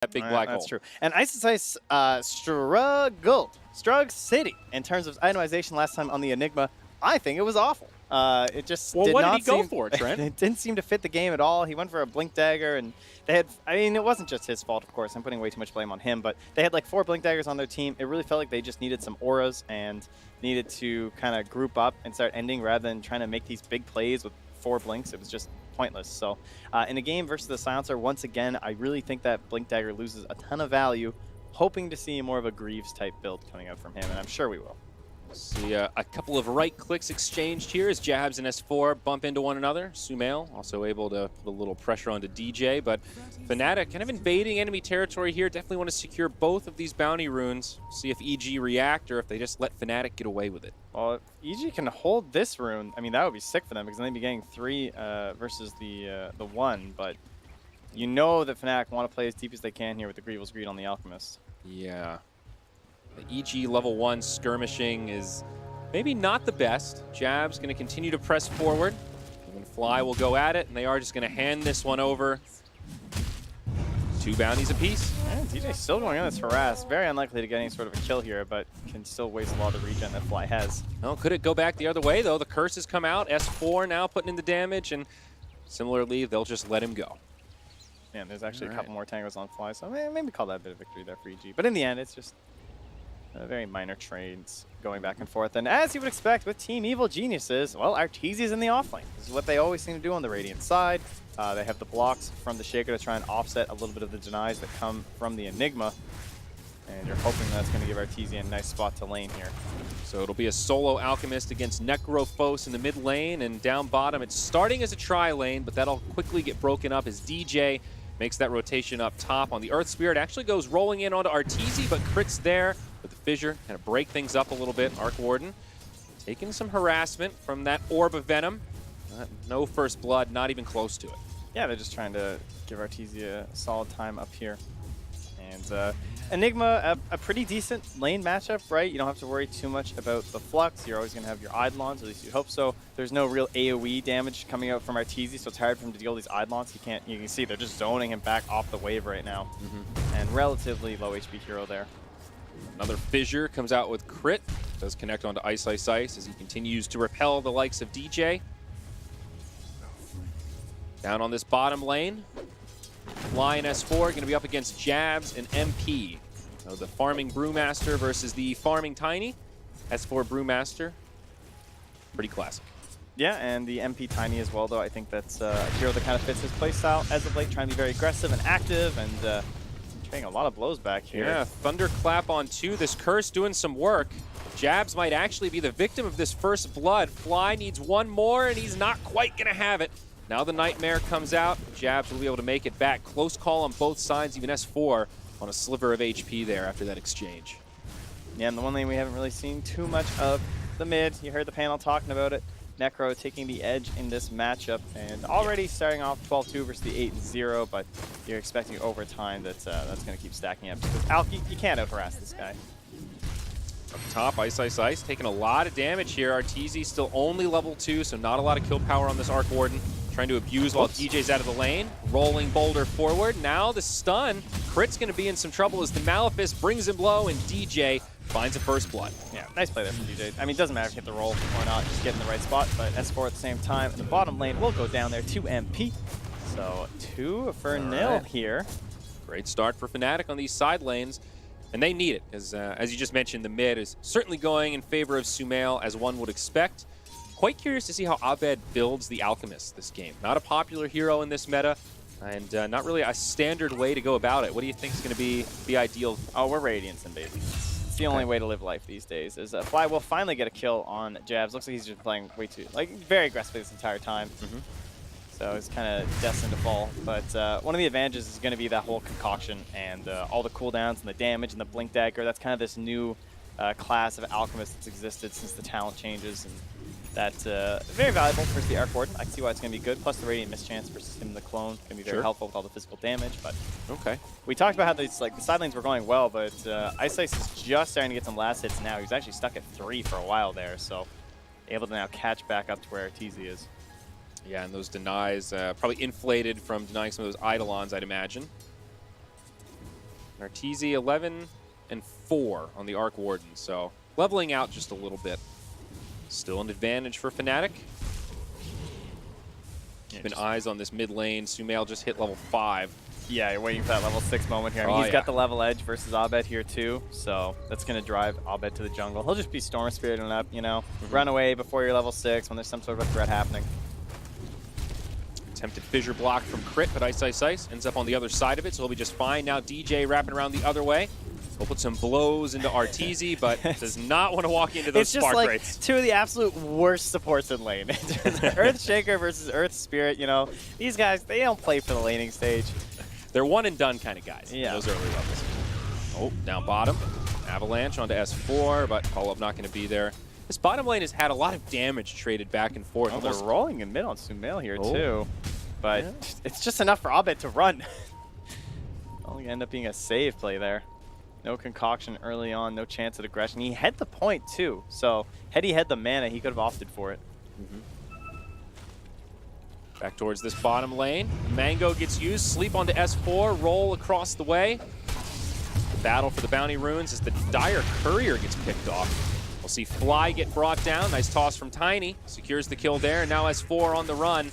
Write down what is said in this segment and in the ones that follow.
that big black hole. That's true. And Ice struggled City in terms of itemization last time on the Enigma. I think it was awful. It just did what not did he go seem, for, Trent? It didn't seem to fit the game at all. He went for a Blink Dagger, and they had, I mean, it wasn't just his fault, of course. I'm putting way too much blame on him, but they had like 4 Blink Daggers on their team. It really felt like they just needed some auras and needed to kind of group up and start ending rather than trying to make these big plays with 4 Blinks. It was just pointless. So in a game versus the Silencer, once again, I really think that Blink Dagger loses a ton of value. Hoping to see more of a Greaves type build coming out from him, and I'm sure we will. See a couple of right clicks exchanged here as Jabs and S4 bump into one another. Sumail also able to put a little pressure onto DJ, but FNATIC kind of invading enemy territory here. Definitely want to secure both of these bounty runes. See if EG react or if they just let FNATIC get away with it. Well, if EG can hold this rune, I mean, that would be sick for them because then they'd be getting 3 versus the 1, but you know that FNATIC want to play as deep as they can here with the Greevil's Greed on the Alchemist. Yeah. The EG level 1 skirmishing is maybe not the best. Jab's going to continue to press forward. Even Fly will go at it, and they are just going to hand this one over. 2 bounties apiece. Yeah, DJ's still going on this harass. Very unlikely to get any sort of a kill here, but can still waste a lot of regen that Fly has. Oh, could it go back the other way, though? The curses come out. S4 now putting in the damage, and similarly, they'll just let him go. Yeah, there's actually a couple more tangles on Fly, so maybe call that a bit of victory there for EG. But in the end, it's just very minor trades going back and forth. And as you would expect with Team Evil Geniuses, well, Arteezy's in the offlane. This is what they always seem to do on the Radiant side. They have the blocks from the Shaker to try and offset a little bit of the denies that come from the Enigma. And you're hoping that's going to give Arteezy a nice spot to lane here. So it'll be a solo Alchemist against Necrophos in the mid lane, and down bottom it's starting as a tri-lane, but that'll quickly get broken up as DJ makes that rotation up top on the Earth Spirit. Actually goes rolling in onto Arteezy, but crits there with the Fissure, kind of break things up a little bit. Arc Warden taking some harassment from that Orb of Venom. No first blood, not even close to it. Yeah, they're just trying to give Arteezy a solid time up here. And Enigma, a pretty decent lane matchup, right? You don't have to worry too much about the Flux. You're always going to have your Eidolons, at least you hope so. There's no real AoE damage coming out from Arteezy, so it's hard for him to deal these Eidolons. You can see they're just zoning him back off the wave right now. And relatively low HP hero there. Another Fissure comes out with crit. Does connect onto Ice Ice Ice as he continues to repel the likes of DJ. Down on this bottom lane, Fly and S4 going to be up against Jabs and MP. So the farming Brewmaster versus the farming Tiny. S4 Brewmaster, pretty classic. Yeah, and the MP Tiny as well, though. I think that's a hero that kind of fits his playstyle as of late, trying to be very aggressive and active, and getting a lot of blows back here. Yeah, Thunderclap on 2. This curse doing some work. Jabs might actually be the victim of this first blood. Fly needs one more, and he's not quite going to have it. Now the Nightmare comes out. Jabs will be able to make it back. Close call on both sides, even S4 on a sliver of HP there after that exchange. Yeah, and the one lane we haven't really seen too much of, the mid. You heard the panel talking about it. Necro taking the edge in this matchup, and already starting off 12-2 versus the 8-0, but you're expecting over time that's going to keep stacking up. Because Alki, you can't out-harass this guy. Up top, Ice Ice Ice taking a lot of damage here. Arteezy still only level 2, so not a lot of kill power on this Arc Warden. Trying to abuse while DJ's out of the lane. Rolling Boulder forward. Now the stun. Crit's going to be in some trouble as the Malefice brings him low, and DJ finds a first blood. Yeah, nice play there from DJ. I mean, it doesn't matter if you hit the roll or not, just get in the right spot, but S4 at the same time. And the bottom lane will go down there to MP. So 2 for nil here. Great start for FNATIC on these side lanes. And they need it, as you just mentioned, the mid is certainly going in favor of Sumail, as one would expect. Quite curious to see how Abed builds the Alchemist this game. Not a popular hero in this meta, and not really a standard way to go about it. What do you think is going to be ideal? Oh, we're Radiance and baby. It's the only way to live life these days. Is Fly will finally get a kill on Jabs. Looks like he's just playing way too, very aggressively this entire time. So it's kind of destined to fall. But one of the advantages is going to be that whole concoction and all the cooldowns and the damage and the Blink Dagger. That's kind of this new class of Alchemist that's existed since the talent changes. And that's very valuable versus the Arc Warden. I can see why it's going to be good. Plus the Radiant Mischance versus him and the Clone can be very helpful with all the physical damage. But we talked about how these, the side lanes were going well, but Ice Ice is just starting to get some last hits now. He was actually stuck at 3 for a while there, so able to now catch back up to where Arteezy is. Yeah, and those denies probably inflated from denying some of those Eidolons, I'd imagine. Arteezy 11 and 4 on the Arc Warden, so leveling out just a little bit. Still an advantage for Fnatic. Keeping eyes on this mid lane. Sumail just hit level 5. Yeah, you're waiting for that level 6 moment here. I mean, he's got the level edge versus Abed here too, so that's going to drive Abed to the jungle. He'll just be Storm Spiriting up, you know, run away before you're level 6 when there's some sort of a threat happening. Attempted fissure block from Crit, but Ice ends up on the other side of it, so he'll be just fine. Now DJ wrapping around the other way. He'll put some blows into Arteezy, but does not want to walk into those spark rates. It's just like two of the absolute worst supports in lane. Earthshaker versus Earth Spirit, you know. These guys, they don't play for the laning stage. They're one and done kind of guys in yeah. those early levels. Oh, down bottom. Avalanche onto S4, but follow-up not going to be there. This bottom lane has had a lot of damage traded back and forth. Oh, they're rolling in mid on Sumail here too. But it's just enough for Abed to run. Only end up being a save play there. No concoction early on, no chance at aggression. He had the point too, so had he had the mana, he could have opted for it. Back towards this bottom lane. Mango gets used, sleep onto S4, roll across the way. The battle for the bounty runes as the Dire Courier gets picked off. We'll see Fly get brought down. Nice toss from Tiny. Secures the kill there, and now S4 on the run.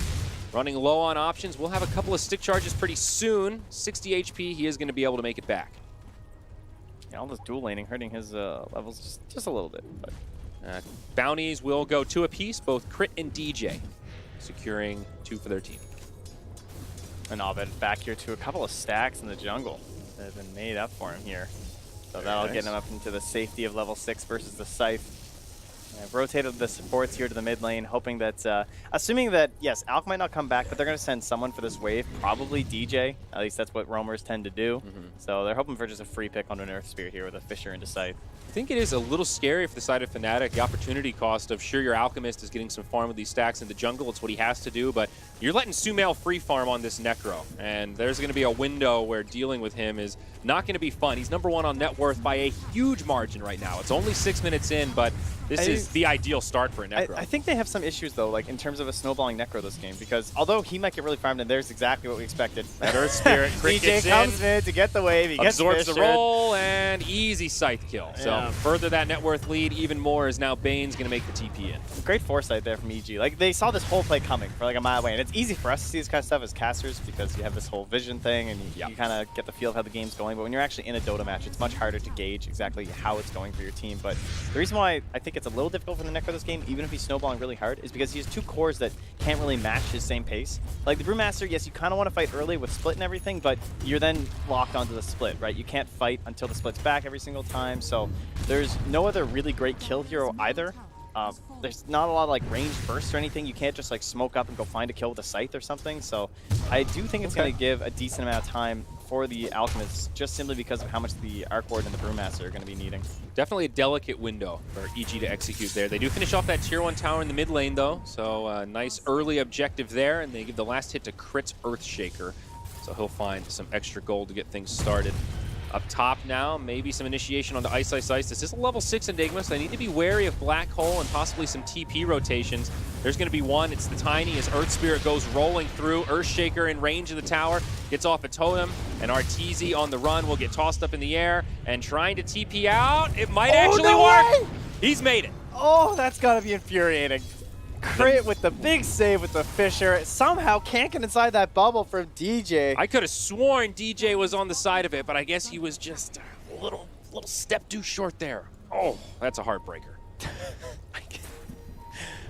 Running low on options. We'll have a couple of stick charges pretty soon. 60 HP, he is going to be able to make it back. Yeah, all this dual laning hurting his levels just a little bit. But. Bounties will go 2 apiece, both Crit and DJ, securing 2 for their team. And Abed back here to a couple of stacks in the jungle that have been made up for him here. So that'll get him up into the safety of level 6 versus the Scythe. I've rotated the supports here to the mid lane, hoping that, assuming that, yes, Alk might not come back, but they're going to send someone for this wave, probably DJ. At least that's what roamers tend to do. So they're hoping for just a free pick on an Earth Spear here with a Fissure into Scythe. I think it is a little scary for the side of Fnatic. The opportunity cost of sure your Alchemist is getting some farm with these stacks in the jungle. It's what he has to do, but you're letting Sumail free farm on this Necro, and there's going to be a window where dealing with him is not going to be fun. He's #1 on net worth by a huge margin right now. It's only 6 minutes in, but this is the ideal start for a Necro. I think they have some issues, though, like in terms of a snowballing Necro this game, because although he might get really farmed, and there's exactly what we expected. That Earth Spirit, Crit gets DJ comes in to get the wave, he absorbs gets the roll, and easy Scythe kill. So further that net worth lead even more as now Bane's going to make the TP in. Great foresight there from EG. Like, they saw this whole play coming for like a mile away, and it's easy for us to see this kind of stuff as casters because you have this whole vision thing, and you kind of get the feel of how the game's going, but when you're actually in a Dota match, it's much harder to gauge exactly how it's going for your team. But the reason why I think it's a little difficult for the Necro this game, even if he's snowballing really hard, is because he has 2 cores that can't really match his same pace. Like the Brewmaster, yes, you kind of want to fight early with split and everything, but you're then locked onto the split, right? You can't fight until the split's back every single time, so there's no other really great kill hero either. There's not a lot of like range bursts or anything. You can't just like smoke up and go find a kill with a Scythe or something, so I do think it's going to give a decent amount of time for the Alchemists, just simply because of how much the Arc Warden and the Brewmaster are going to be needing. Definitely a delicate window for EG to execute there. They do finish off that tier 1 tower in the mid lane though, so nice early objective there, and they give the last hit to Crit's Earthshaker, so he'll find some extra gold to get things started. Up top now, maybe some initiation onto Ice. This is a level 6 Enigma, so I need to be wary of Black Hole and possibly some TP rotations. There's going to be one. It's the Tiny as Earth Spirit goes rolling through. Earthshaker in range of the tower, gets off a totem, and Arteezy on the run will get tossed up in the air and trying to TP out. It might actually work. He's made it. Oh, that's got to be infuriating. Crit with the big save with the Fissure. Somehow can't get inside that bubble from DJ. I could have sworn DJ was on the side of it, but I guess he was just a little step too short there. Oh, that's a heartbreaker.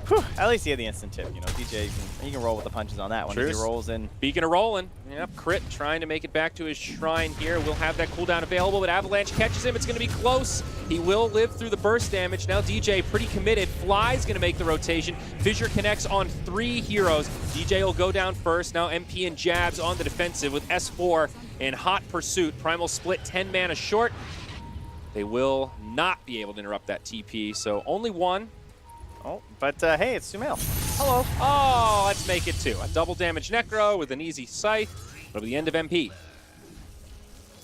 Whew, at least he had the instant tip. You know, DJ, he can roll with the punches on that one. He rolls in. Beacon of rolling. Yep, Crit trying to make it back to his shrine here. We'll have that cooldown available, but Avalanche catches him. It's going to be close. He will live through the burst damage. Now DJ pretty committed. Fly's going to make the rotation. Fissure connects on 3 heroes. DJ will go down first. Now MP and Jabs on the defensive with S4 in hot pursuit. Primal split 10 mana short. They will not be able to interrupt that TP, so only 1. Oh, but hey, it's Sumail. Hello. Oh, let's make it 2. A double damage Necro with an easy Scythe. It'll be the end of MP.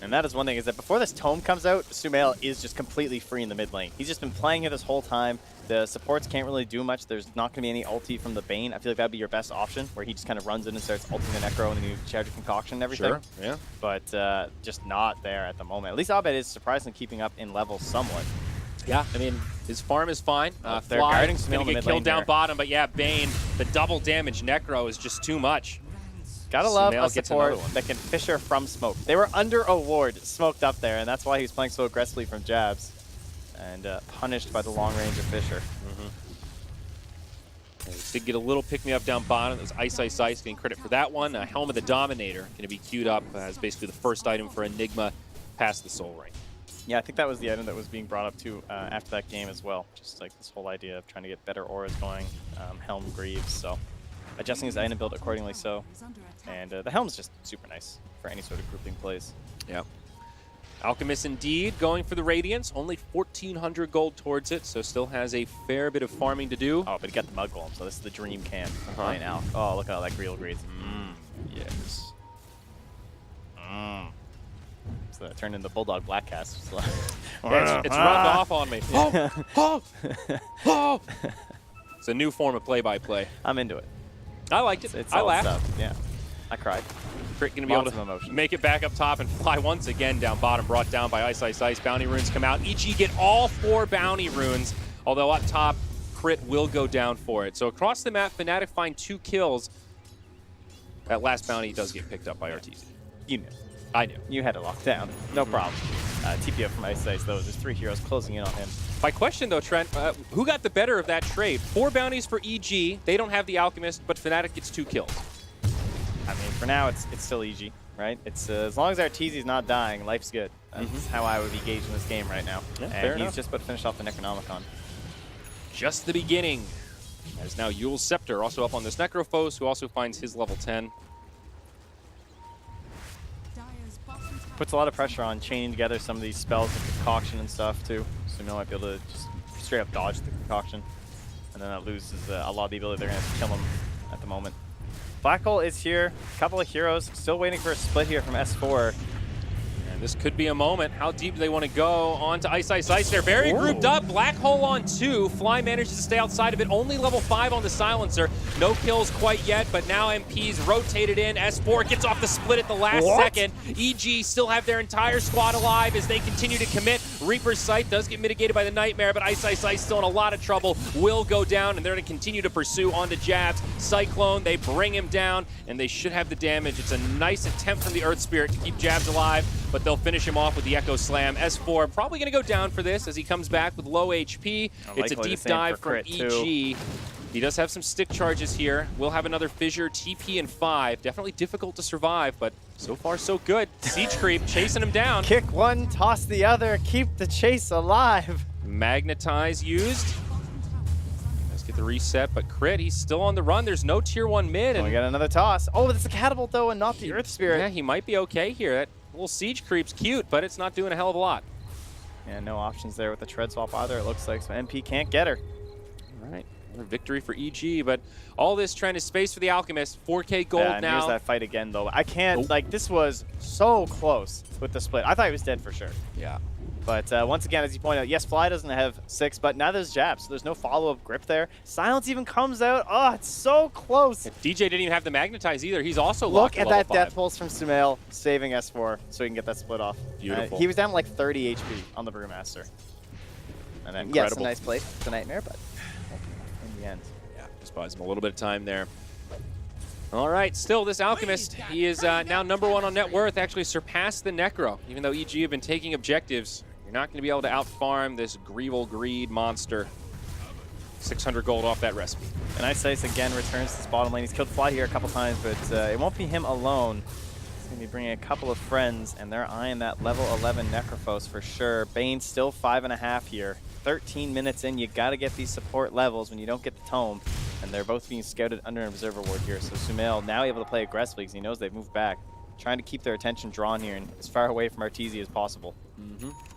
And that is one thing, is that before this tome comes out, Sumail is just completely free in the mid lane. He's just been playing it this whole time. The supports can't really do much. There's not going to be any ulti from the Bane. I feel like that'd be your best option, where he just kind of runs in and starts ulting the Necro and then you charge a concoction and everything. Sure, yeah. But just not there at the moment. At least Abed is surprisingly keeping up in level somewhat. Yeah, I mean, his farm is fine. They're guarding Sumail gonna in the get mid lane killed down there. bottom, but yeah, Bane, the double damage Necro is just too much. Gotta love Sumail a gets support another one. that can Fisher from smoke. They were under a ward, smoked up there, and that's why he was playing so aggressively from jabs. And punished by the long range of Fisher. Did get a little pick-me-up down bottom. It was Ice, Ice, Ice, getting credit for that one. Helm of the Dominator, going to be queued up as basically the first item for Enigma past the Soul Ring. Yeah, I think that was the item that was being brought up too after that game as well. Just like this whole idea of trying to get better auras going. Helm Greaves, so adjusting his item build accordingly so. And the Helm's just super nice for any sort of grouping plays. Yeah. Alchemist indeed going for the Radiance, only 1,400 gold towards it, so still has a fair bit of farming to do. Oh, but he got the Mud Golem, so this is the dream camp playing Alch. Oh, look at all that Greal Greaves. Yes. So that turned into Bulldog Black Cast. It's, like It's rubbed off on me. It's a new form of play-by-play. I'm into it. I liked it. It's I all laughed. stuff. Yeah, I cried. Crit going to be Lots able of to emotion. make it back up top and fly once again down bottom, brought down by Ice, Ice, Ice. Bounty runes come out. EG get all 4 bounty runes, although up top, Crit will go down for it. So across the map, Fnatic find 2 kills. That last bounty does get picked up by RTZ. You knew. I knew. You had it locked down. No problem. TP up from Ice Ice, though. There's 3 heroes closing in on him. My question, though, Trent, who got the better of that trade? 4 bounties for EG. They don't have the Alchemist, but Fnatic gets 2 kills. I mean, for now, it's still EG, right? It's as long as RTZ's not dying, life's good. That's how I would be gauging this game right now. Yeah, and fair he's enough. just about to finish off the Necronomicon. Just the beginning. As now Yule's Scepter also up on this Necrophos, who also finds his level 10. Puts a lot of pressure on chaining together some of these spells with concoction and stuff too. So Sumail might be able to just straight up dodge the concoction. And then that loses a lot of the ability. They're going to kill him at the moment. Black Hole is here. A couple of heroes still waiting for a split here from S4. And this could be a moment. How deep do they want to go? On to Ice, Ice, Ice. They're very grouped up. Black Hole on 2. Fly manages to stay outside of it. Only level 5 on the Silencer. No kills quite yet, but now MP's rotated in. S4 gets off the split at the last second. EG still have their entire squad alive as they continue to commit. Reaper's Sight does get mitigated by the Nightmare, but Ice, Ice, Ice still in a lot of trouble. Will go down, and they're going to continue to pursue onto Jabs. Cyclone, they bring him down, and they should have the damage. It's a nice attempt from the Earth Spirit to keep Jabs alive, but they'll finish him off with the Echo Slam. S4 probably going to go down for this as he comes back with low HP. It's a deep dive from EG. He does have some stick charges here. We'll have another Fissure, TP, and 5. Definitely difficult to survive, but so far so good. Siege Creep chasing him down. Kick one, toss the other, keep the chase alive. Magnetize used. Let's get the reset, but Crit, he's still on the run. There's no tier 1 mid. And we got another toss. Oh, it's a Catapult though and not the Earth Spirit. Yeah, he might be okay here. That little Siege Creep's cute, but it's not doing a hell of a lot. Yeah, no options there with the Tread Swap either, it looks like. So MP can't get her. All right. Victory for EG, but all this trend is space for the Alchemist. 4K gold and now. Here's that fight again, though. I can't, like, this was so close with the split. I thought he was dead for sure. Yeah. But once again, as you point out, yes, Fly doesn't have 6, but now there's Jab, so there's no follow-up grip there. Silence even comes out. Oh, it's so close. DJ didn't even have the Magnetize either. He's also Look locked at level that 5. Death Pulse from Sumail, saving S4 so he can get that split off. Beautiful. He was down like 30 HP on the Brewmaster. And then, yes, a nice play. It's a Nightmare, but in the end. Just buys him a little bit of time there. All right, still this Alchemist, he is now #1 on net worth, actually surpassed the Necro. Even though EG have been taking objectives, you're not going to be able to outfarm this Greevil Greed monster. 600 gold off that recipe. And Ice Ice again returns to this bottom lane. He's killed Fly here a couple times, but it won't be him alone. He's going to be bringing a couple of friends, and they're eyeing that level 11 Necrophos for sure. Bane still 5.5 here. 13 minutes in, you got to get these support levels when you don't get the Tome. And they're both being scouted under an Observer Ward here. So Sumail now able to play aggressively because he knows they've moved back. Trying to keep their attention drawn here and as far away from RTZ as possible.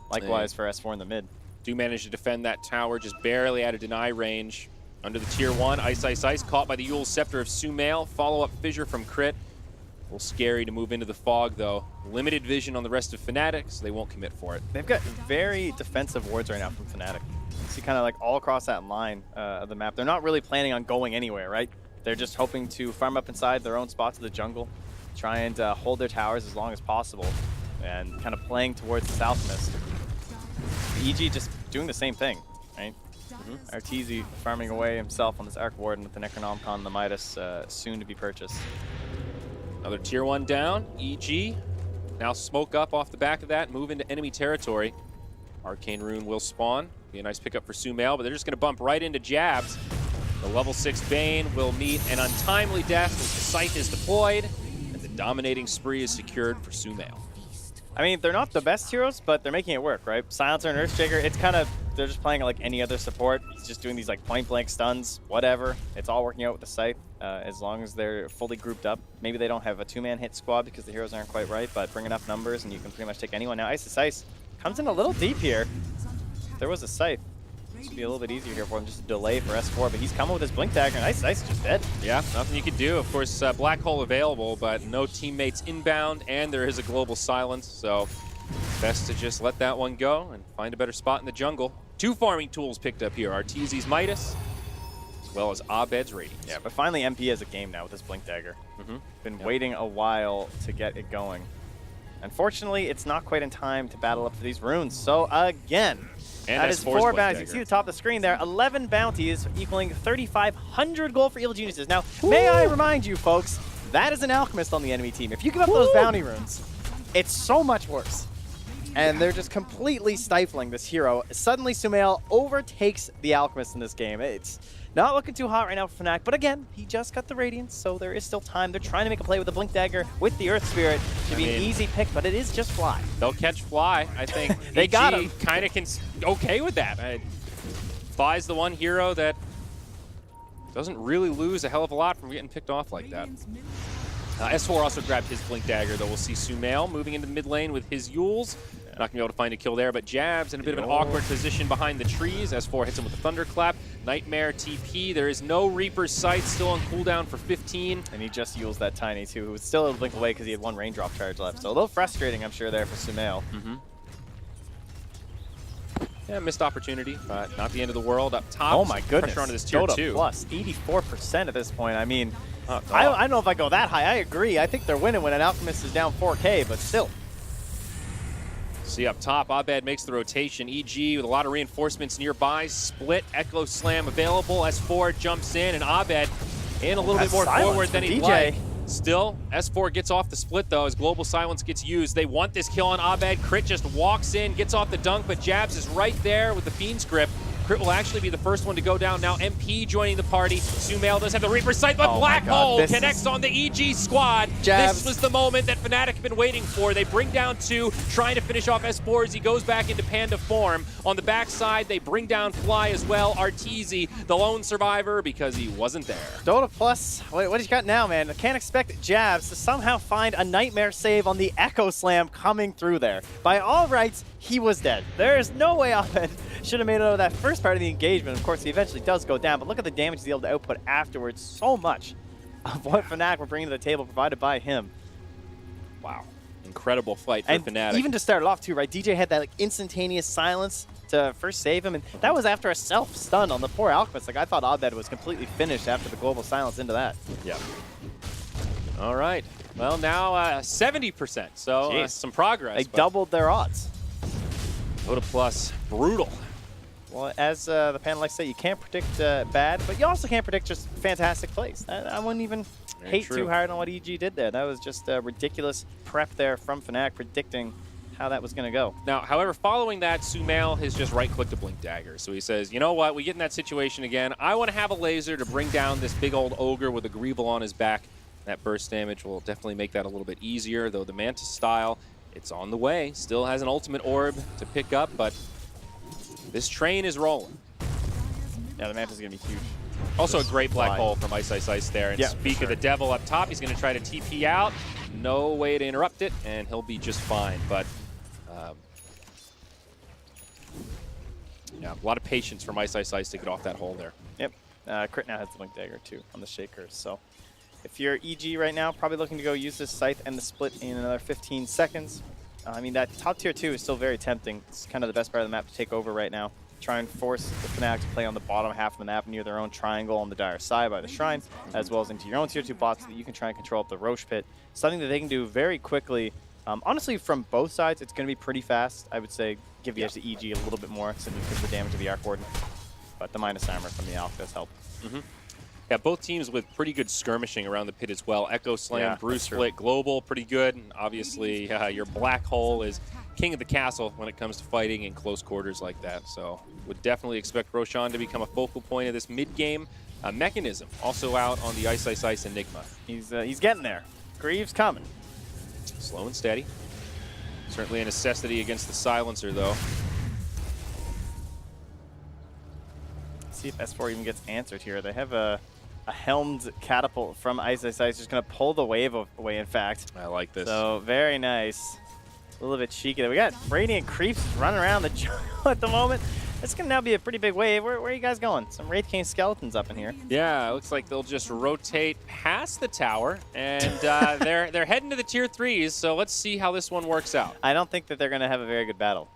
Likewise for S4 in the mid. Do manage to defend that tower, just barely out of deny range. Under the tier 1, Ice, Ice, Ice, caught by the Yule's Scepter of Sumail. Follow-up Fissure from Crit. little scary to move into the fog, though. Limited vision on the rest of FNATIC, so they won't commit for it. They've got very defensive wards right now from FNATIC. You see kind of like all across that line of the map. They're not really planning on going anywhere, right? They're just hoping to farm up inside their own spots of the jungle, try and hold their towers as long as possible, and kind of playing towards the south mist. EG just doing the same thing, right? Arteezy farming away himself on this Arc Warden with the Necronomicon and the Midas soon to be purchased. Another tier 1 down. EG now smoke up off the back of that, move into enemy territory. Arcane Rune will spawn. Be a nice pickup for Sumail, but they're just going to bump right into Jabs. The level 6 Bane will meet an untimely death as the Scythe is deployed, and the dominating spree is secured for Sumail. I mean, they're not the best heroes, but they're making it work, right? Silencer and Earthshaker, it's kind of, they're just playing like any other support. He's just doing these like point-blank stuns, whatever. It's all working out with the Scythe as long as they're fully grouped up. Maybe they don't have a 2-man hit squad because the heroes aren't quite right, but bring enough numbers and you can pretty much take anyone. Now, Ice comes in a little deep here. If there was a Scythe, this would be a little bit easier here for him, just a delay for S4, but he's coming with his Blink Dagger, and Ice is just dead. Yeah, nothing you can do. Of course, Black Hole available, but no teammates inbound, and there is a global silence, so best to just let that one go and find a better spot in the jungle. 2 farming tools picked up here, Arteezy's Midas, as well as Abed's Radiance. Yeah, but finally MP has a game now with his Blink Dagger. Been waiting a while to get it going. Unfortunately, it's not quite in time to battle up for these runes, so again, and that is S4's 4 Blink bounties. You Dagger. see the top of the screen there, 11 bounties equaling 3,500 gold for Evil Geniuses. Now, may I remind you folks, that is an Alchemist on the enemy team. If you give up those bounty runes, it's so much worse. And they're just completely stifling this hero. Suddenly, Sumail overtakes the Alchemist in this game. It's not looking too hot right now for Fnatic, but again, he just got the Radiance, so there is still time. They're trying to make a play with the Blink Dagger with the Earth Spirit. Should be an easy pick, but it is just Fly. They'll catch Fly, I think. They got him. Kind of okay with that. Fly's the one hero that doesn't really lose a hell of a lot from getting picked off like that. S4 also grabbed his Blink Dagger, though. We'll see Sumail moving into the mid lane with his Yules. Not going to be able to find a kill there, but Jabs in a bit of an awkward position behind the trees. S4 hits him with a Thunderclap. Nightmare TP. There is no Reaper's Sight, still on cooldown for 15. And he just used that Tiny, too, who was still able to blink away because he had 1 raindrop charge left. So a little frustrating, I'm sure, there for Sumail. Yeah, missed opportunity, but not the end of the world. Up top, oh my goodness. pressure onto this tier 2. Plus 84% at this point. I mean, I don't know if I go that high. I agree. I think they're winning when an Alchemist is down 4K, but still. See up top, Abed makes the rotation. EG with a lot of reinforcements nearby. Split, Echo Slam available. S4 jumps in, and Abed in a little bit more forward than he'd like. Still, S4 gets off the split, though, as Global Silence gets used. They want this kill on Abed. Crit just walks in, gets off the dunk, but Jabs is right there with the Fiend's Grip. Crit will actually be the first one to go down. Now MP joining the party. Sumail does have the Reaper's Sight, but Black Hole connects on the EG squad. Jabs. This was the moment that Fnatic have been waiting for. They bring down 2, trying to finish off S4 as he goes back into Panda form. On the backside, they bring down Fly as well. Arteezy, the lone survivor, because he wasn't there. Dota Plus, what do you got now, man? I can't expect Jabs to somehow find a Nightmare save on the Echo Slam coming through there. By all rights, he was dead. There is no way Abed should have made it out of that first part of the engagement. Of course, he eventually does go down, but look at the damage he's able to output afterwards. So much of what Fnatic were bringing to the table provided by him. Wow. Incredible fight for and Fnatic. Even to start it off, too, right? DJ had that like instantaneous silence to first save him, and that was after a self-stun on the poor Alchemist. Like, I thought Abed was completely finished after the global silence into that. Yeah. All right. Well, now 70%, so some progress. They doubled their odds. Dota Plus, brutal. Well, as the panel likes to say, you can't predict bad, but you also can't predict just fantastic plays. I wouldn't even hate too hard on what EG did there. That was just a ridiculous prep there from Fnatic predicting how that was going to go. Now, however, following that, Sumail has just right-clicked a Blink Dagger. So he says, you know what, we get in that situation again. I want to have a laser to bring down this big old ogre with a Greeble on his back. That burst damage will definitely make that a little bit easier, though the Mantis style, it's on the way. Still has an ultimate orb to pick up, but this train is rolling. Yeah, the Mantis is going to be huge. Also a great Black Hole from Ice there. And speak of the devil up top, he's going to try to TP out. No way to interrupt it, and he'll be just fine. But yeah, a lot of patience from Ice to get off that hole there. Yep. Crit now has the Blink Dagger, too, on the Shakers. So If you're EG right now, probably looking to go use this Scythe and the split in another 15 seconds. I mean, that top tier 2 is still very tempting. It's kind of the best part of the map to take over right now. Try and force the Fnatic to play on the bottom half of the map near their own triangle on the dire side by the shrine, as well as into your own tier 2 bots so that you can try and control up the Roche pit. Something that they can do very quickly. Honestly, from both sides, it's going to be pretty fast. I would say give the edge to EG a little bit more simply because of the damage of the Arc Warden. But the minus armor from the Alpha does help. Yeah, both teams with pretty good skirmishing around the pit as well. Echo Slam, Bruce Split, Global, pretty good. And obviously, your Black Hole is king of the castle when it comes to fighting in close quarters like that. So would definitely expect Roshan to become a focal point of this mid-game. Mechanism also out on the Ice Enigma. He's getting there. Greaves coming. Slow and steady. Certainly a necessity against the Silencer, though. See if S4 even gets answered here. They have a helmed catapult from Ice. Just going to pull the wave away, in fact. I like this. So, very nice. A little bit cheeky. We got Radiant Creeps running around the jungle at the moment. It's going to now be a pretty big wave. Where are you guys going? Some Wraith King skeletons up in here. Yeah, it looks like they'll just rotate past the tower, and they're heading to the tier 3s, so let's see how this one works out. I don't think that they're going to have a very good battle.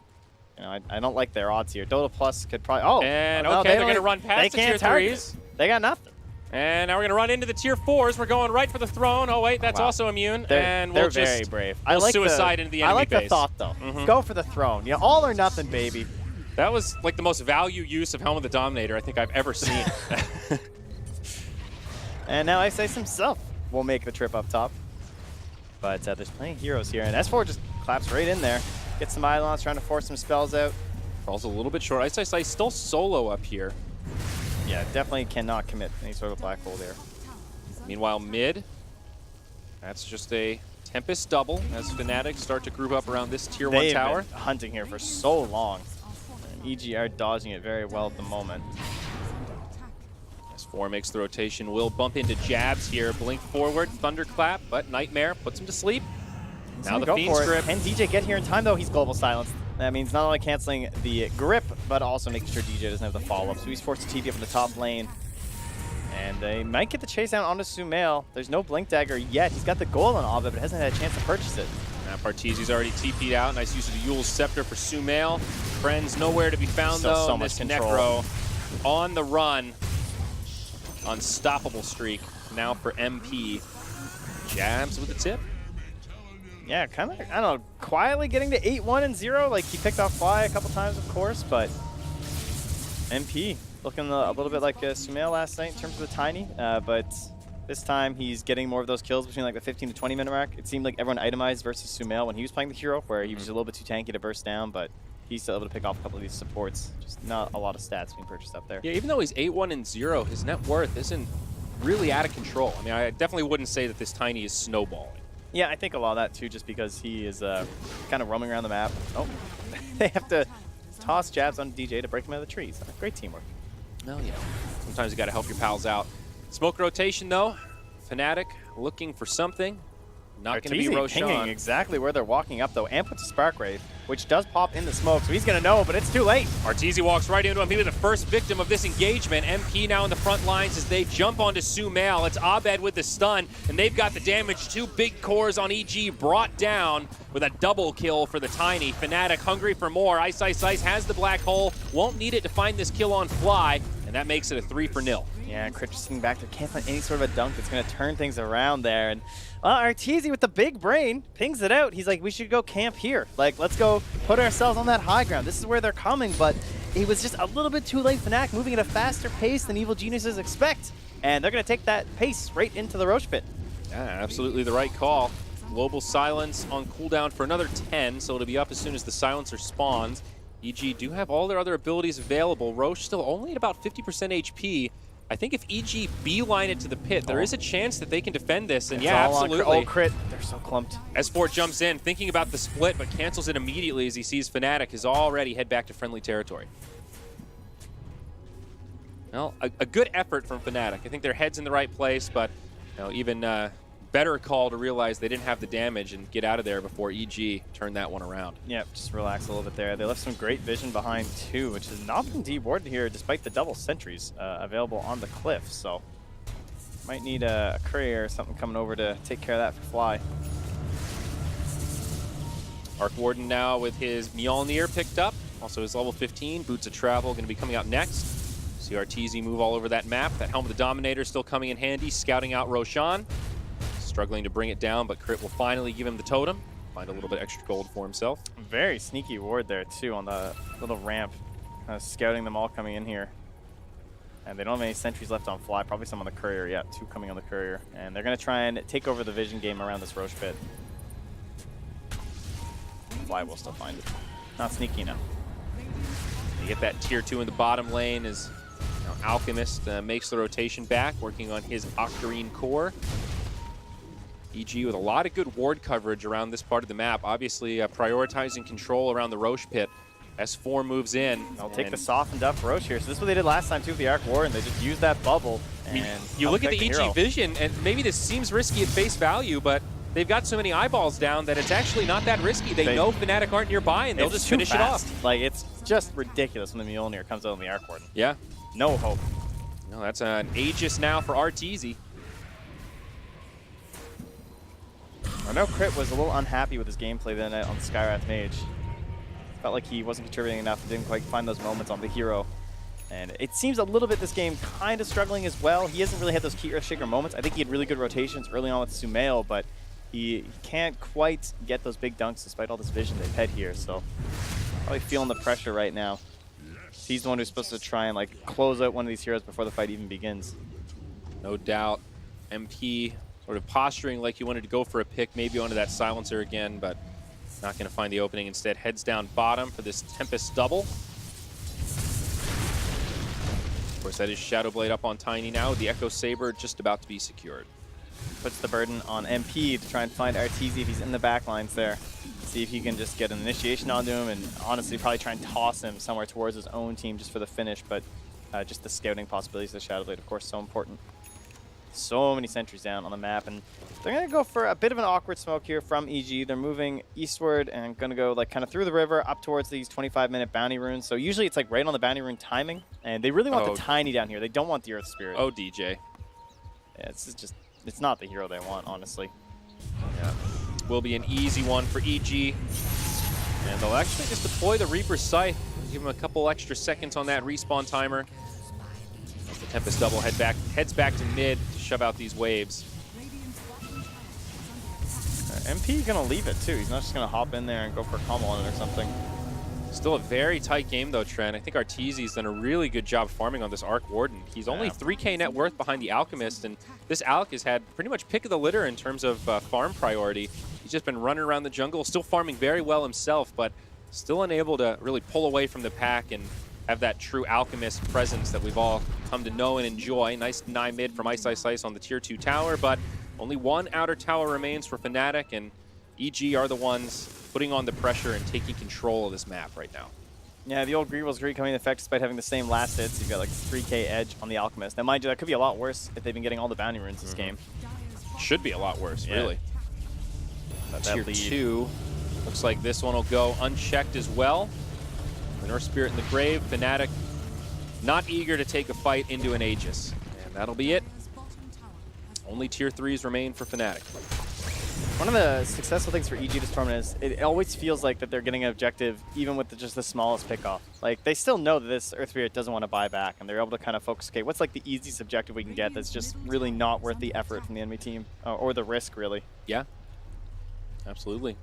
You know, I don't like their odds here. Dota Plus could probably... Oh! And no, okay, they're going to run past the tier 3s. They got nothing. And now we're going to run into the tier 4s. We're going right for the throne. Oh, wait, that's also immune. And we'll they're just very brave. We'll suicide into the enemy I like base. the thought, though. Go for the throne. You know, all or nothing, baby. That was like the most value use of Helm of the Dominator I think I've ever seen. And now Ice himself will make the trip up top. But there's plenty of heroes here. And S4 just claps right in there. Gets some Eidolons, trying to force some spells out. Falls a little bit short. Ice still solo up here. Yeah, definitely cannot commit any sort of black hole there. Meanwhile, mid, that's just a Tempest double as Fnatic start to group up around this tier 1 tower. They've been hunting here for so long. And EG are dodging it very well at the moment. S4 makes the rotation. Will bump into jabs here. Blink forward, Thunderclap, but Nightmare puts him to sleep. Now the Fiend's Grip. Can DJ get here in time, though? He's global silenced. That means not only canceling the grip, but also making sure DJ doesn't have the follow-up. So he's forced to TP up in the top lane. And they might get the chase down onto Sumail. There's no Blink Dagger yet. He's got the gold on Ovid, but hasn't had a chance to purchase it. Partisi's already TP'd out. Nice use of the Yule's Scepter for Sumail. Friends nowhere to be found, though. So much control. Necro on the run. Unstoppable streak now for MP. Jabs with the tip. Yeah, kind of, I don't know, quietly getting to 8-1 and 0. Like, he picked off Fly a couple times, of course, but MP looking a little bit like Sumail last night in terms of the Tiny, but this time he's getting more of those kills between like the 15 to 20 minute mark. It seemed like everyone itemized versus Sumail when he was playing the hero, where he was a little bit too tanky to burst down, but he's still able to pick off a couple of these supports. Just not a lot of stats being purchased up there. Yeah, even though he's 8-1 and 0, his net worth isn't really out of control. I mean, I definitely wouldn't say that this Tiny is snowballing. Yeah, I think a lot of that too, just because he is kind of roaming around the map. Oh, they have to toss jabs on DJ to break him out of the trees. Great teamwork. Well, yeah. Sometimes you got to help your pals out. Smoke rotation, though. Fnatic looking for something. Not going to be Roshan. Pinging exactly where they're walking up, though. And puts a Spark Wraith, which does pop in the smoke, so he's going to know, but it's too late. Arteezy walks right into him. He'll be the first victim of this engagement. MP now in the front lines as they jump onto Sumail. It's Abed with the stun, and they've got the damage. 2 big cores on EG brought down with a double kill for the Tiny. Fnatic hungry for more. Ice has the black hole. Won't need it to find this kill on Fly, and that makes it a 3-0. Yeah, Crit just sitting back there. Can't find any sort of a dunk that's going to turn things around there. And Arteezy with the big brain pings it out. He's like, we should go camp here. Like, let's go put ourselves on that high ground. This is where they're coming, but it was just a little bit too late. Fnatic moving at a faster pace than Evil Geniuses expect. And they're going to take that pace right into the Roche pit. Yeah, absolutely the right call. Global Silence on cooldown for another 10, so it'll be up as soon as the Silencer spawns. EG do have all their other abilities available. Roche still only at about 50% HP. I think if EG beeline it to the pit, there is a chance that they can defend this, and yeah, absolutely. Oh, Crit. They're so clumped. S4 jumps in, thinking about the split, but cancels it immediately as he sees Fnatic is already head back to friendly territory. Well, a good effort from Fnatic. I think their head's in the right place, but you know, even better call to realize they didn't have the damage and get out of there before EG turned that one around. Yep, just relax a little bit there. They left some great vision behind too, which has not been dewarded here despite the double sentries available on the cliff. So Might need a courier or something coming over to take care of that for Fly. Arc Warden now with his Mjolnir picked up. Also his level 15. Boots of Travel going to be coming out next. See Arteezy move all over that map. That Helm of the Dominator still coming in handy, scouting out Roshan. Struggling to bring it down, but Crit will finally give him the totem. Find a little bit extra gold for himself. Very sneaky ward there, too, on the little ramp. Scouting them all coming in here. And they don't have any sentries left on Fly. Probably some on the courier. Yeah, 2 coming on the courier. And they're going to try and take over the vision game around this Roche pit. Fly will still find it. Not sneaky enough. You get that tier 2 in the bottom lane as Alchemist makes the rotation back, working on his Octarine core. EG with a lot of good ward coverage around this part of the map. Obviously prioritizing control around the Roche pit. S4 moves in. They'll take the softened up Roche here. So this is what they did last time too with the Arc War, and they just used that bubble. And you look at the EG vision, and maybe this seems risky at face value, but they've got so many eyeballs down that it's actually not that risky. They know Fnatic aren't nearby, and they'll just finish it off. Like, it's just ridiculous when the Mjolnir comes out on the Arc Warden. Yeah. No hope. No, that's an Aegis now for Arteezy. I know Crit was a little unhappy with his gameplay the other night on the Skywrath Mage. Felt like he wasn't contributing enough, didn't quite find those moments on the hero. And it seems a little bit this game kind of struggling as well. He hasn't really had those key Earthshaker moments. I think he had really good rotations early on with Sumail, but he can't quite get those big dunks despite all this vision they've had here. So probably feeling the pressure right now. He's the one who's supposed to try and like close out one of these heroes before the fight even begins. No doubt. MP sort of posturing like he wanted to go for a pick, maybe onto that silencer again, but not going to find the opening. Instead, heads down bottom for this Tempest double. Of course, that is Shadow Blade up on Tiny now. The Echo Saber just about to be secured. Puts the burden on MP to try and find Arteezy if he's in the back lines there. See if he can just get an initiation onto him, and honestly probably try and toss him somewhere towards his own team just for the finish, but just the scouting possibilities of the Shadow Blade, of course, so important. So many sentries down on the map, and they're going to go for a bit of an awkward smoke here from EG. They're moving eastward and going to go like kind of through the river up towards these 25-minute bounty runes. So usually it's like right on the bounty rune timing, and they really want the Tiny down here. They don't want the Earth Spirit. Oh, DJ. Yeah, it's not the hero they want, honestly. Yeah. Will be an easy one for EG. And they'll actually just deploy the Reaper's Scythe. Give him a couple extra seconds on that respawn timer. As the Tempest double heads back to mid to shove out these waves. MP gonna leave it too. He's not just gonna hop in there and go for a combo on it or something. Still a very tight game though, Trent. I think Arteezy's done a really good job farming on this Arc Warden. He's only 3K net worth behind the Alchemist, and this Alch has had pretty much pick of the litter in terms of farm priority. He's just been running around the jungle, still farming very well himself, but still unable to really pull away from the pack and have that true Alchemist presence that we've all come to know and enjoy. Nice deny mid from Ice Ice Ice on the tier 2 tower, but only one outer tower remains for Fnatic, and EG are the ones putting on the pressure and taking control of this map right now. Yeah, the old Greevil's Greed coming into effect despite having the same last hits. You've got like 3K edge on the Alchemist. Now, mind you, that could be a lot worse if they've been getting all the bounty runes this game. Should be a lot worse, really. But Tier 2, looks like this one will go unchecked as well. The North Spirit in the grave, Fnatic not eager to take a fight into an Aegis. And that'll be it. Only tier 3s remain for Fnatic. One of the successful things for EG this tournament is it always feels like that they're getting an objective even with just the smallest pickoff. Like, they still know that this Earth Spirit doesn't want to buy back, and they're able to kind of focus, okay, what's like the easiest objective we can get that's just really not worth the effort from the enemy team, or the risk, really. Yeah, absolutely.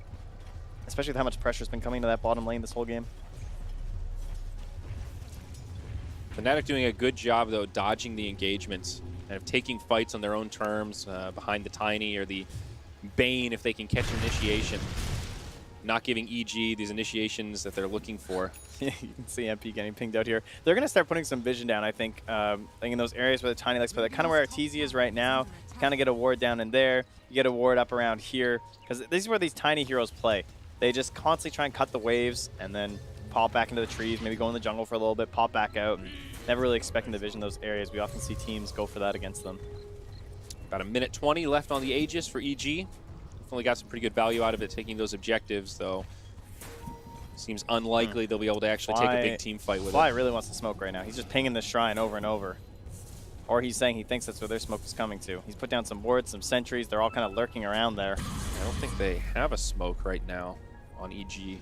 Especially with how much pressure's been coming to that bottom lane this whole game. Fnatic doing a good job, though, dodging the engagements and of taking fights on their own terms behind the Tiny or the Bane if they can catch an initiation. Not giving EG these initiations that they're looking for. You can see MP getting pinged out here. They're going to start putting some vision down, I think, like in those areas where the Tiny likes to play. Kind of where Arteezy is right now. You kind of get a ward down in there. You get a ward up around here. Because this is where these Tiny heroes play. They just constantly try and cut the waves and then pop back into the trees, maybe go in the jungle for a little bit, pop back out. Never really expecting to vision those areas. We often see teams go for that against them. About a minute 20 left on the Aegis for EG. Definitely got some pretty good value out of it taking those objectives, though. Seems unlikely they'll be able to actually take a big team fight with it. Fly really wants to smoke right now. He's just pinging the shrine over and over. or he's saying he thinks that's where their smoke is coming to. He's put down some wards, some sentries. They're all kind of lurking around there. I don't think they have a smoke right now on EG.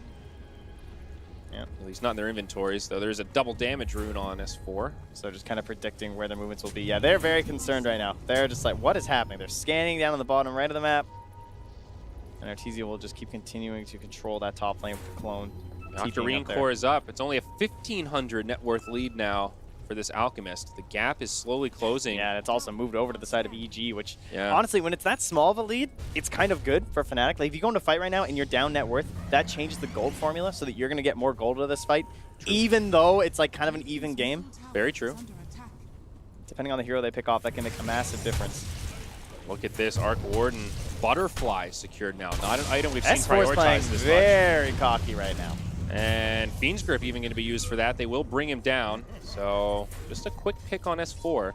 Yeah. At least not in their inventories, though. There's a double damage rune on S4. So just kind of predicting where their movements will be. Yeah, they're very concerned right now. They're just like, what is happening? They're scanning down on the bottom right of the map. And Artesia will just keep continuing to control that top lane with the clone. Octarine Core is up. It's only a 1,500 net worth lead now for this Alchemist. The gap is slowly closing. Yeah, and it's also moved over to the side of EG, which Yeah. honestly, when it's that small of a lead, it's kind of good for Fnatic. Like, if you go into a fight right now and you're down net worth, that changes the gold formula so that you're going to get more gold out of this fight, even though it's like kind of an even game. Very true. Depending on the hero they pick off, that can make a massive difference. Look at this. Arc Warden Butterfly secured now. Not an item we've seen S4 is playing prioritized this much. very cocky right now. And Fiend's Grip even going to be used for that. They will bring him down. So just a quick pick on S4.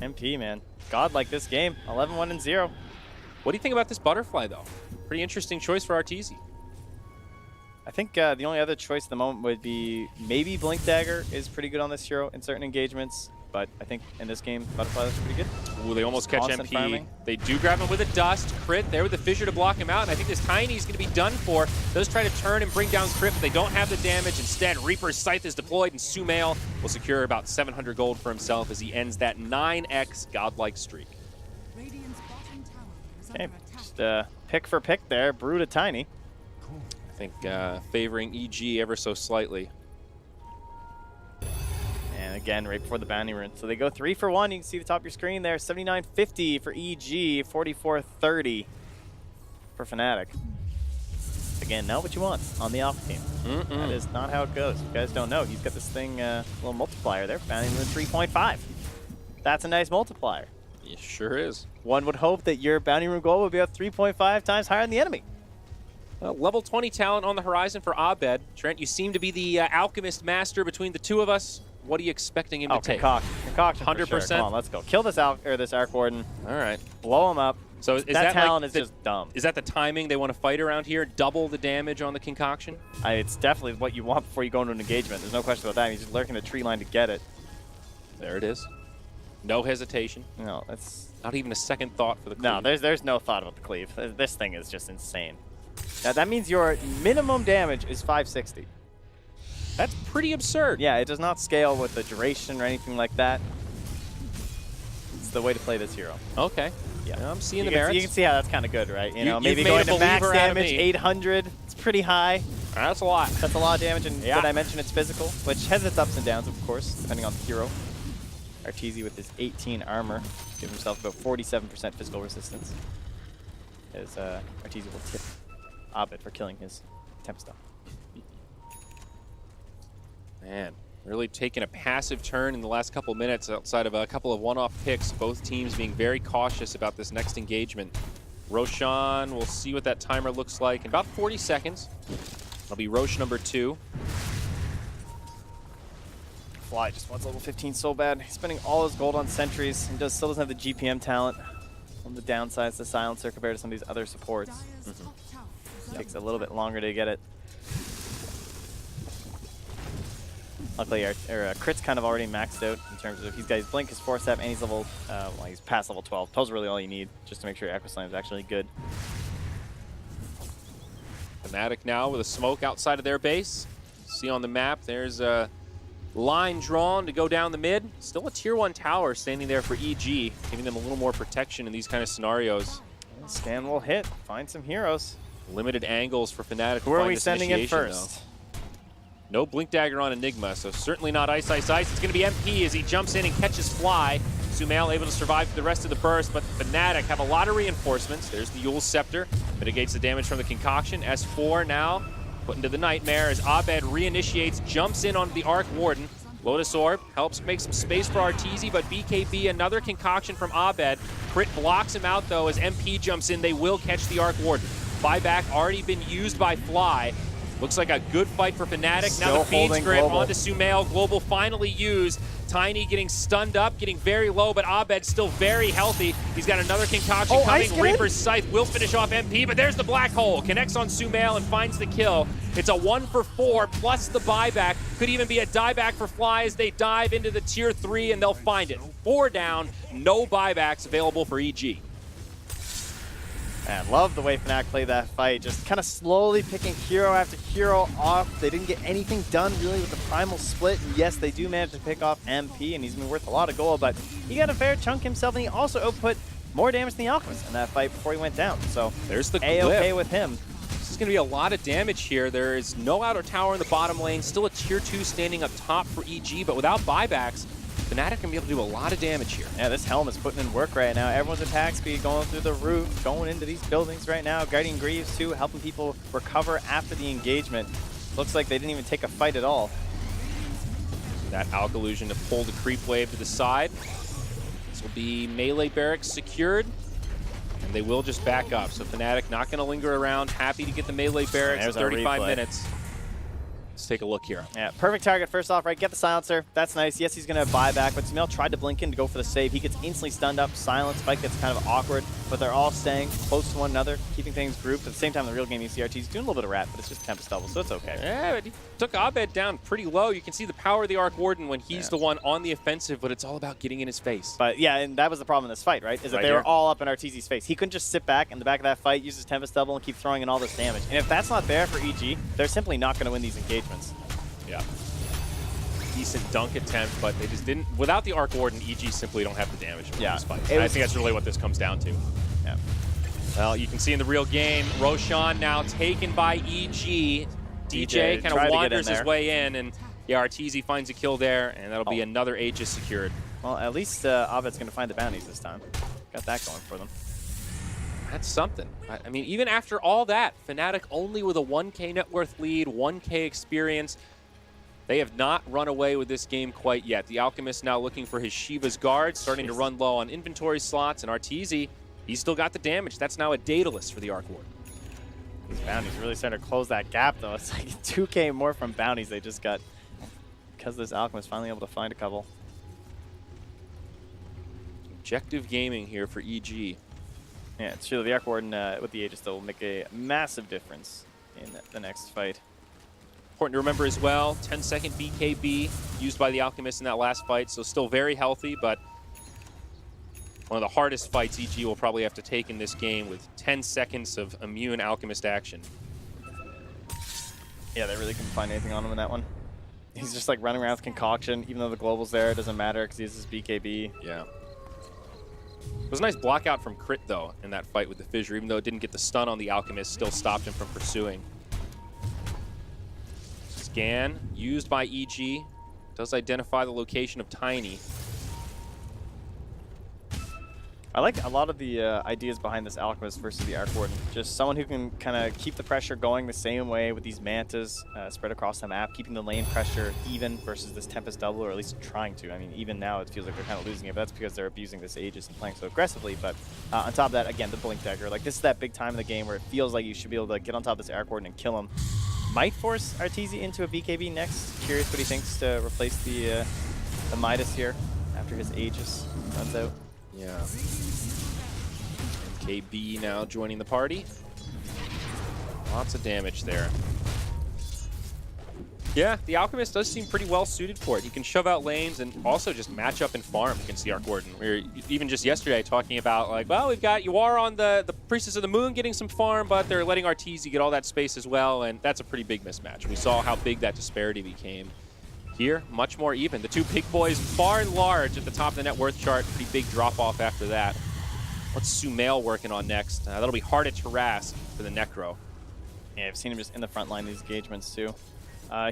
MP, man. God like this game. 11-1-0. What do you think about this Butterfly, though? Pretty interesting choice for Artesia. I think the only other choice at the moment would be maybe Blink Dagger is pretty good on this hero in certain engagements. But I think in this game, Butterfly looks pretty good. Ooh, they almost catch Constant MP. farming. They do grab him with a Dust. Crit there with the Fissure to block him out. And I think this Tiny is going to be done for. Does try to turn and bring down Crit, but they don't have the damage. Instead, Reaper's Scythe is deployed, and Sumail will secure about 700 gold for himself as he ends that 9x godlike streak. Okay, just pick for pick there. Brew to Tiny. I think favoring EG ever so slightly. And again, right before the bounty rune. So they go 3 for 1. You can see the top of your screen there. 79.50 for EG, 44.30 for Fnatic. Again, not what you want on the Alpha team. That is not how it goes. If you guys don't know, he's got this thing, little multiplier there. Bounty rune 3.5. That's a nice multiplier. It sure is. One would hope that your bounty rune goal would be about 3.5 times higher than the enemy. Well, level 20 talent on the horizon for Abed. Trent, you seem to be the alchemist master between the two of us. What are you expecting him to take? Concoction 100%. For sure. Come on, let's go. Kill this this Arc Warden. All right. Blow him up. So is that talent like is just dumb. Is that the timing they want to fight around here? Double the damage on the concoction? It's definitely what you want before you go into an engagement. There's no question about that. He's just lurking the tree line to get it. There it is. No hesitation. No, that's not even a second thought for the cleave. No, there's no thought about the cleave. This thing is just insane. Now that means your minimum damage is 560. That's pretty absurd. Yeah, it does not scale with the duration or anything like that. It's the way to play this hero. Okay. Yeah, I'm seeing the merits. You can see how that's kind of good, right? You know, you've maybe made going a to max believer out of damage, me. 800. It's pretty high. That's a lot. That's a lot of damage, and did I mention it's physical? Which has its ups and downs, of course, depending on the hero. Artesia with his 18 armor gives himself about 47% physical resistance. As Artesia will tip Abed for killing his Tempest. Man, really taking a passive turn in the last couple minutes outside of a couple of one-off picks. Both teams being very cautious about this next engagement. Roshan, we'll see what that timer looks like in about 40 seconds. It'll be Roche number 2. Fly just wants level 15 so bad. He's spending all his gold on sentries and still doesn't have the GPM talent. On the downsides, the silencer compared to some of these other supports. Takes a little bit longer to get it. Luckily, our crit's kind of already maxed out in terms of he's got his blink, his 4-step, and he's level, well, he's past level 12. 12's really all you need just to make sure your Echo Slam is actually good. Fnatic now with a smoke outside of their base. See on the map, there's a line drawn to go down the mid. Still a tier 1 tower standing there for EG, giving them a little more protection in these kind of scenarios. Scan will hit. Find some heroes. Limited angles for Fnatic. Who are we sending in first? Though. No Blink Dagger on Enigma, so certainly not Ice Ice Ice. It's going to be MP as he jumps in and catches Fly. Sumail able to survive through the rest of the burst, but Fnatic have a lot of reinforcements. There's the Yule Scepter. Mitigates the damage from the Concoction. S4 now put into the Nightmare as Abed reinitiates, jumps in onto the Arc Warden. Lotus Orb helps make some space for Artesia, but BKB, another Concoction from Abed. Crit blocks him out, though, as MP jumps in. They will catch the Arc Warden. Buyback already been used by Fly. Looks like a good fight for Fnatic. Now the Fiend's Grip onto Sumail. Global finally used. Tiny getting stunned up, getting very low, but Abed still very healthy. He's got another Concoction coming. Reaper's Scythe will finish off MP, but there's the Black Hole. Connects on Sumail and finds the kill. It's a 1 for 4 plus the buyback. Could even be a dieback for Fly as they dive into the tier 3 and they'll find it. 4 down, no buybacks available for EG. Man, love the way FNATIC played that fight. Just kind of slowly picking hero after hero off. They didn't get anything done really with the primal split. And yes, they do manage to pick off MP, and he's been worth a lot of gold, but he got a fair chunk himself, and he also output more damage than the Alchemist in that fight before he went down. So there's the A-okay with him. This is going to be a lot of damage here. There is no outer tower in the bottom lane. Still a tier 2 standing up top for EG, but without buybacks, FNATIC can be able to do a lot of damage here. Yeah, this Helm is putting in work right now. Everyone's attack speed going through the roof, going into these buildings right now. Guardian Greaves too, helping people recover after the engagement. Looks like they didn't even take a fight at all. That Alk Illusion to pull the creep wave to the side. This will be melee barracks secured, and they will just back up. So FNATIC not going to linger around. Happy to get the melee barracks in 35 minutes. Let's take a look here. Yeah, perfect target first off, right? Get the silencer. That's nice. Yes, he's going to buy back, but Sumail tried to blink in to go for the save. He gets instantly stunned up. Silent Spike gets kind of awkward, but they're all staying close to one another, keeping things grouped. At the same time, the real game CRT's doing a little bit of rat, but it's just Tempest double, so it's okay. Yeah, but he took Abed down pretty low. You can see the power of the Arc Warden when he's the one on the offensive, but it's all about getting in his face. But yeah, and that was the problem in this fight, right? Is that they were all up in Arteezy's face. He couldn't just sit back in the back of that fight, use his Tempest double, and keep throwing in all this damage. And if that's not there for EG, they're simply not going to win these engagements. Yeah. Decent dunk attempt, but they just didn't. Without the Arc Warden, EG simply don't have the damage in these fights. I think that's really what this comes down to. Yeah. Well, you can see in the real game, Roshan now taken by EG. DJ kind of wanders his way in, and yeah, Arteezy finds a kill there, and that'll be another Aegis secured. Well, at least Abed's going to find the bounties this time. Got that going for them. That's something. I mean, even after all that, FNATIC only with a 1K net worth lead, 1K experience. They have not run away with this game quite yet. The Alchemist now looking for his Shiva's Guard, starting to run low on inventory slots, and Arteezy, he's still got the damage. That's now a Daedalus for the Arc Warden. These bounties really starting to close that gap, though. It's like 2K more from bounties they just got because this Alchemist finally able to find a couple. Objective gaming here for EG. Yeah, it's true. The Arc Warden with the Aegis, though, will make a massive difference in the next fight. Important to remember as well, 10-second BKB used by the Alchemist in that last fight, so still very healthy, but one of the hardest fights EG will probably have to take in this game with 10 seconds of immune Alchemist action. Yeah, they really couldn't find anything on him in that one. He's just like running around with Concoction, even though the global's there, it doesn't matter because he has his BKB. Yeah. It was a nice block out from Crit, though, in that fight with the Fissure, even though it didn't get the stun on the Alchemist, still stopped him from pursuing. Scan used by EG does identify the location of Tiny. I like a lot of the ideas behind this Alchemist versus the Arc Warden. Just someone who can kind of keep the pressure going the same way with these Mantas spread across the map, keeping the lane pressure even versus this Tempest double, or at least trying to. I mean, even now it feels like they're kind of losing it, but that's because they're abusing this Aegis and playing so aggressively. But on top of that, again, the Blink Dagger. Like, this is that big time in the game where it feels like you should be able to get on top of this Arc Warden and kill him. Might force Arteezy into a BKB next. Curious what he thinks to replace the Midas here after his Aegis runs out. Yeah. MKB now joining the party. Lots of damage there. Yeah, the Alchemist does seem pretty well suited for it. He can shove out lanes and also just match up and farm against the Arc Warden. We were even just yesterday talking about, like, well, we've got Yuara on the Priestess of the Moon getting some farm, but they're letting Arteezy get all that space as well, and that's a pretty big mismatch. We saw how big that disparity became. Here, much more even. The two big boys far and large at the top of the net worth chart. Pretty big drop-off after that. What's Sumail working on next? That'll be hard at Tarrasque for the Necro. Yeah, I've seen him just in the front line these engagements, too.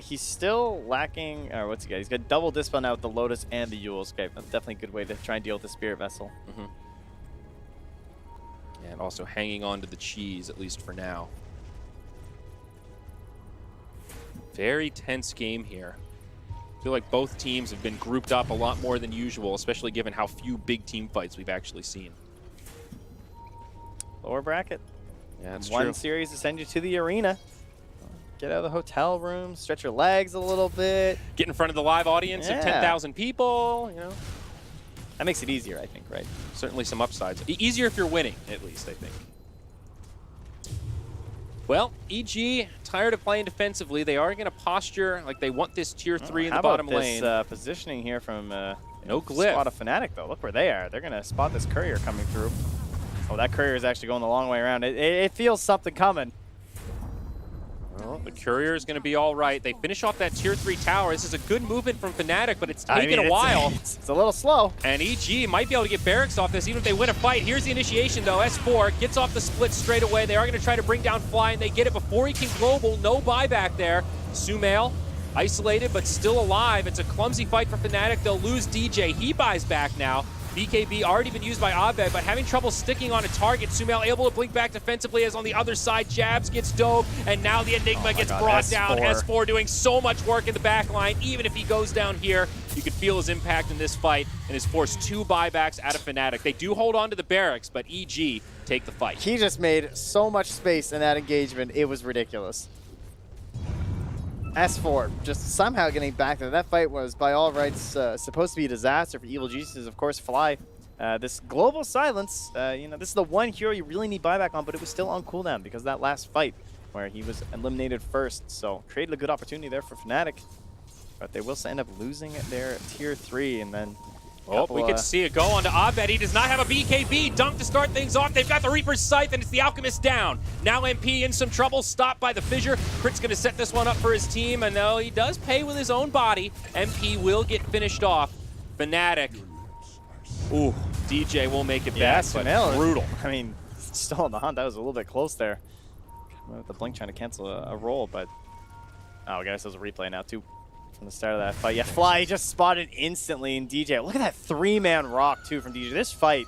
He's still lacking, or what's he got? He's got double Dispel now with the Lotus and the Eul's. Okay, that's definitely a good way to try and deal with the Spirit Vessel. And also hanging on to the cheese, at least for now. Very tense game here. I feel like both teams have been grouped up a lot more than usual, especially given how few big team fights we've actually seen. Lower bracket. Yeah, that's One true. series to send you to the arena. Get out of the hotel room, stretch your legs a little bit. Get in front of the live audience of 10,000 people, you know. That makes it easier, I think, right? Certainly some upsides. Easier if you're winning, at least, I think. Well, EG, tired of playing defensively. They are going to posture like they want this tier 3 in the bottom lane. How about this positioning here from no glyph. Spot of FNATIC, though. Look where they are. They're going to spot this courier coming through. Oh, that courier is actually going the long way around. It feels something coming. Well, the courier is going to be all right. They finish off that tier 3 tower. This is a good movement from FNATIC, but it's taken a while. It's a little slow. And EG might be able to get barracks off this, even if they win a fight. Here's the initiation, though. S4 gets off the split straight away. They are going to try to bring down Fly, and they get it before he can global. No buyback there. Sumail, isolated, but still alive. It's a clumsy fight for FNATIC. They'll lose DJ. He buys back now. BKB already been used by Abed, but having trouble sticking on a target. Sumail able to blink back defensively as on the other side, Jabs gets dove, and now the Enigma gets brought down. S4 doing so much work in the back line. Even if he goes down here, you can feel his impact in this fight and has forced 2 buybacks out of FNATIC. They do hold on to the barracks, but EG take the fight. He just made so much space in that engagement. It was ridiculous. S4 just somehow getting back there. That fight was, by all rights, supposed to be a disaster for Evil Geniuses. Of course, Fly. This global silence, you know, this is the one hero you really need buyback on, but it was still on cooldown because of that last fight where he was eliminated first. So created a good opportunity there for FNATIC, but they will end up losing their tier 3, and then. Oh, we can see it go on to Abed. He does not have a BKB dunk to start things off. They've got the Reaper's Scythe, and it's the Alchemist down. Now MP in some trouble, stopped by the Fissure. Crit's going to set this one up for his team, and though he does pay with his own body, MP will get finished off. FNATIC. Ooh, DJ will make it back, but brutal. I mean, still on the hunt. That was a little bit close there. With the blink trying to cancel a roll, but oh, I guess there's a replay now too. From the start of that fight. Yeah, Fly just spotted instantly in DJ. Look at that 3-man rock, too, from DJ. This fight,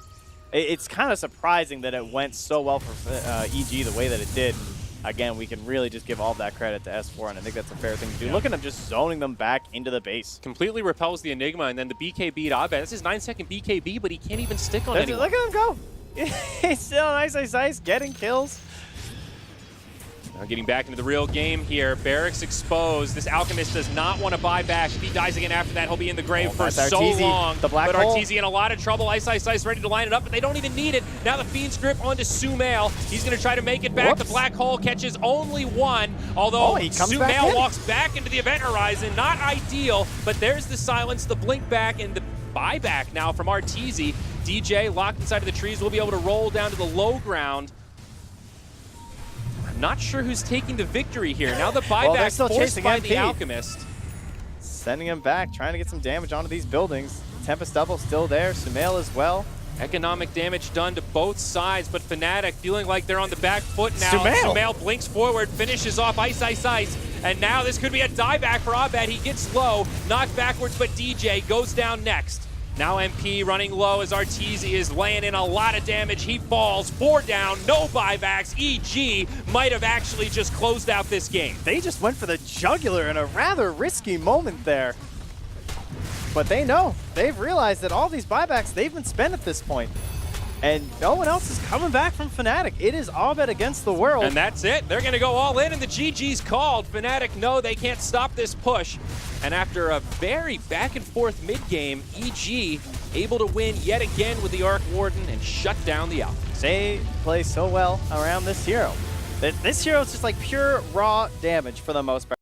it's kind of surprising that it went so well for EG the way that it did. Again, we can really just give all that credit to S4, and I think that's a fair thing to do. Yeah. Look at him just zoning them back into the base. Completely repels the Enigma, and then the BKB to Abed. That's his 9-second BKB, but he can't even stick on anyone. Look at him go. He's still nice, getting kills. Now getting back into the real game here. Barracks exposed. This Alchemist does not want to buy back. If he dies again after that, he'll be in the grave for so long. The black but hole. Arteezy in a lot of trouble. Ice ready to line it up, but they don't even need it. Now the Fiend's Grip onto Sumail. He's going to try to make it back. Whoops. The black hole catches only one, although Sumail walks back into the event horizon. Not ideal, but there's the silence, the blink back, and the buyback now from Arteezy. DJ locked inside of the trees will be able to roll down to the low ground. Not sure who's taking the victory here. Now the buyback forced by the Alchemist. Sending him back, trying to get some damage onto these buildings. Tempest Double still there, Sumail as well. Economic damage done to both sides, but FNATIC feeling like they're on the back foot now. Sumail blinks forward, finishes off Ice. And now this could be a dieback for Abed. He gets low, knocked backwards, but DJ goes down next. Now MP running low as Arteezy is laying in a lot of damage. He falls, 4 down, no buybacks. EG might have actually just closed out this game. They just went for the jugular in a rather risky moment there. But they know, they've realized that all these buybacks, they've been spent at this point. And no one else is coming back from FNATIC. It is Abed against the world. And that's it. They're going to go all in, and the GG's called. FNATIC know they can't stop this push. And after a very back-and-forth mid-game, EG able to win yet again with the Arc Warden and shut down the Alchemist. They play so well around this hero. This hero is just like pure raw damage for the most part.